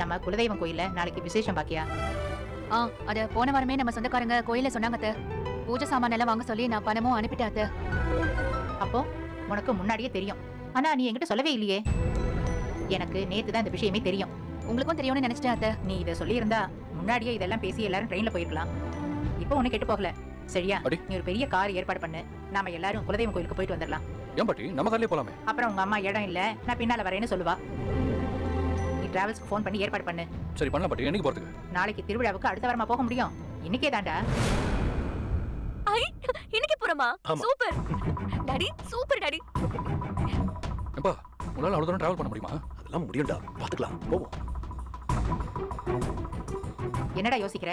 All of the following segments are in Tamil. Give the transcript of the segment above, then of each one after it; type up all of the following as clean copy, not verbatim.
நம்ம குலதெய்வம் கோயில்ல நாளைக்கு விசேஷம் பாக்கியா. அத போன வாரமே நம்ம சொந்தக்காரங்க கோயில்ல சொன்னாங்க அத்தை. பூஜை சாமான் எல்லாம் வாங்க சொல்லி நான் பணமும் அனுப்பிட்டேன் அத்தை. அப்போ உனக்கு முன்னாடியே தெரியும், ஆனா நீ என்கிட்ட சொல்லவே இல்லையே. எனக்கு நேத்து தான் இந்த விஷயமே தெரியும். உங்களுக்கும் தெரியும்னு நினைச்சிட்டேன் அத்தை. நீ இதை சொல்லியிருந்தா முன்னாடியே இதெல்லாம் பேசி எல்லாரும் ட்ரெயின்ல போயிருக்கலாம். இப்போ ஒண்ணு கெட்டு போகல. சரியா? நீ ஒரு பெரிய கார் ஏற்பாடு பண்ணு, நாம எல்லாரும் குலதெய்வம் கோயிலுக்கு போயிட்டு வந்துடலாம். ஏன் பாட்டி, நம்ம கார்லயே போலாமே. அப்புறம் உங்க அம்மா இடம் இல்ல, நான் பின்னால வரேன்னு சொல்லுவா. நீ டிராவல்ஸ்க்கு ஃபோன் பண்ணி ஏற்பாடு பண்ணு. சரி பண்ணலாம் பாட்டி. என்னைக்கு போறதுக்கு? நாளைக்கு திருவிழாவுக்கு அடுத்த வாரமா போக முடியும்? இன்னைக்கே தாண்டா. இன்னைக்கு போறோமா? Super daddy, super daddy. எப்பா உங்களால அவ்வளவு தூரம் டிராவல் பண்ண முடியுமா? அதெல்லாம் முடியும்டா, பாத்துக்கலாம், போவோம். என்னடா யோசிக்கிற?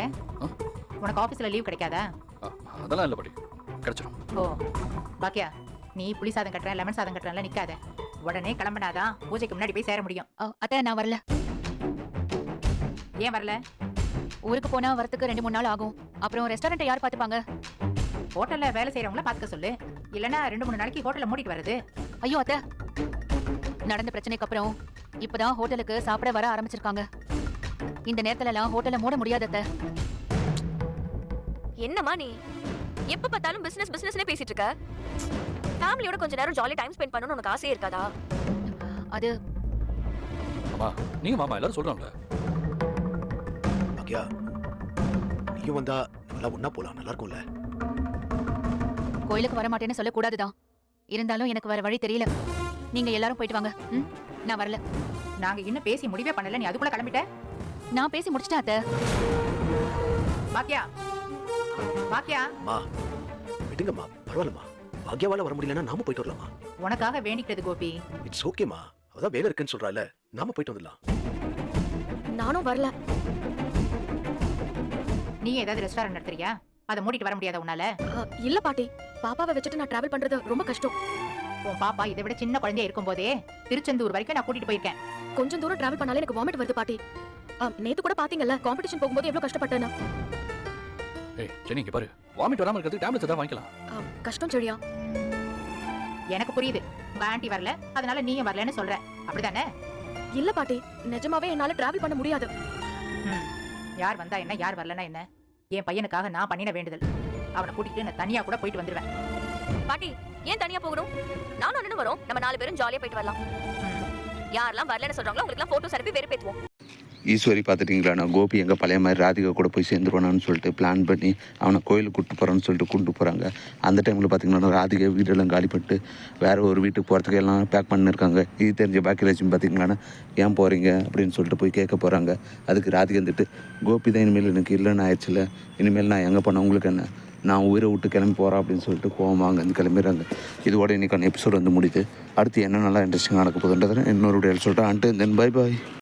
உனக்கு ஆபீஸ்ல லீவ் கிடைக்காதா? அதெல்லாம் இல்ல பாட்டி, கிடைச்சிடும். ஓ பாக்கியா, நீ புளி சாதம் கட்டுறேன் லெமன் சாதம் கட்டுறேன்ல நிக்காத. உடனே கிளம்பினாதான் பூஜைக்கு முன்னாடி போய் சேர முடியும். அத்தை நான் வரல. ஏன் வரல? ஊருக்கு போனா வரதுக்கு 2-3 நாள் ஆகும். அப்புறம் ரெஸ்டாரண்ட்டை யார் பாத்துப்பாங்க? ஹோட்டல்ல வேலை செய்யறவங்கள பாத்துக்க சொல்லு. இல்லனா 2-3 நாளைக்கு ஹோட்டல்ல மூடிட்டு வருது. ஐயோ அத்தை, நடந்த பிரச்சனைக்கு அப்புறம் இப்பதான் ஹோட்டலுக்கு சாப்பிட வர ஆரம்பிச்சிருக்காங்க. இந்த நேரத்துல எல்லாம் ஹோட்டல்ல மூட முடியாது அத்தை. என்னம்மா நீ எப்ப பார்த்தாலும் பிசினஸ் பிசினஸ்னே பேசிட்டு இருக்க? ஃபேமிலியோட கொஞ்ச நேரம் ஜாலி டைம் ஸ்பெண்ட் பண்ணனும்னு உனக்கு ஆசையே இருக்காதா? அது அம்மா, நீங்க மாமா எல்லாரும் சொல்றாங்களே. பாக்கியா, நீயும் வந்தா நல்லா ஒண்ணா போலாம், நல்லா இருக்கும்ல. கோயிலுக்கு வர மாட்டேன்னு சொல்ல கூடாதுதான். இருந்தாலும் எனக்கு வேற வழி தெரியல. நீங்க எல்லாரும் போயிட்டு வாங்க. நான் வரல. நாங்க இன்னும் பேசி முடிவே பண்ணல, நீ அதுக்குள்ள கிளம்பிட்ட? நான் பேசி முடிச்சிட்டேன் அத்தை. பாக்கியா, பாக்கியா. அம்மா விடுங்கம்மா, பரவாயில்லம்மா. பாக்கியாவால வர முடியலன்னா நாம போயிட்டு வரலாமா? உனக்காக வேண்டிக்கிறது கோபி. இட்ஸ் ஓகேமா, அதான் வேலை இருக்குன்னு சொல்றால, நாம போயிட்டு வந்துடலாம். நானும் வரல. நீ ஏதாவது ரெஸ்டாரண்ட் நடத்துறியா? அதை மூடிட்டு வர முடியாத உன்னால? இல்ல பாட்டி, பாப்பாவை வச்சுட்டு நான் டிராவல் பண்றது ரொம்ப கஷ்டம். உன் பாப்பா இதை விட சின்ன குழந்தையா இருக்கும் போதே திருச்செந்தூர் வரைக்கும் நான் கூட்டிட்டு போயிருக்கேன். கொஞ்சம் தூரம் டிராவல் பண்ணாலே எனக்கு வாமிட் வருது பாட்டி. நேத்து கூட பாத்தீங்கல்ல, காம்படிஷன் போகும்போது எவ்வளவு கஷ்டப்பட்டேனா. ஏய் ஜெனி, இங்க பாரு, வாமிட் வராம இருக்கிறதுக்கு டேப்லெட்ஸ் ஏதாவது வாங்கிக்கலாம். கஷ்டம் செழியா. எனக்கு புரியுது, உங்க ஆண்டி வரல அதனால நீயும் வரலன்னு சொல்ற, அப்படிதானே? இல்ல பாட்டி, நிஜமாவே என்னால டிராவல் பண்ண முடியாது. யார் வந்தா என்ன, யார் வரலன்னா என்ன? என் பையனுக்காக நான் பண்ணின வேண்டுதல். அவனை கூட்டிட்டு நான் தனியா கூட போயிட்டு வந்துருவேன். பாட்டி, ஏன் தனியா போகணும்? நானும் அண்ணனும் வரோம். நம்ம 4 பேரும் ஜாலியா போயிட்டு வரலாம். யாரெல்லாம் வரலன்னு சொல்றாங்களோ அவங்களுக்கு எல்லாம் போட்டோஸ் அனுப்பி வெறுப்பேத்துவோம். ஈஸ்வரி பார்த்துட்டிங்களா, நான் கோபி எங்கே பழைய மாதிரி ராதிகா கூட போய் சேர்ந்துருவானான்னு சொல்லிட்டு பிளான் பண்ணி அவனை கோயிலுக்கு கூப்பிட்டு போகிறான்னு சொல்லிட்டு கூப்பிட்டு போகிறாங்க. அந்த டைமில் பார்த்திங்கன்னா ராதிகா வீடெல்லாம் காலி பண்ணிட்டு வேறு ஒரு வீட்டுக்கு போகிறதுக்கு எல்லாம் பேக் பண்ணிருக்காங்க. இது தெரிஞ்ச பாக்கியலட்சுமி பார்த்திங்களான்னா ஏன் போகிறீங்க அப்படின்னு சொல்லிட்டு போய் கேட்க போகிறாங்க. அதுக்கு ராதிகா வந்துட்டு, கோபி தான் இனிமேல் எனக்கு இல்லைன்னு ஆயிடுச்சுல, இனிமேல் நான் எங்கே போனேன் உங்களுக்கு என்ன, நான் உயிரை விட்டு கிளம்பி போகிறேன் அப்படின்னு சொல்லிட்டு கோவமாக அங்கேருந்து கிளம்பிடுறாங்க. இதோட இன்றைக்கான எபிசோடு வந்து முடியுது. அடுத்து என்ன நல்லா இன்ட்ரெஸ்டிங்காக நடக்க போகுதுன்றதை இன்னொரு சொல்லிட்டு அண்ட் தென் பை பாய்.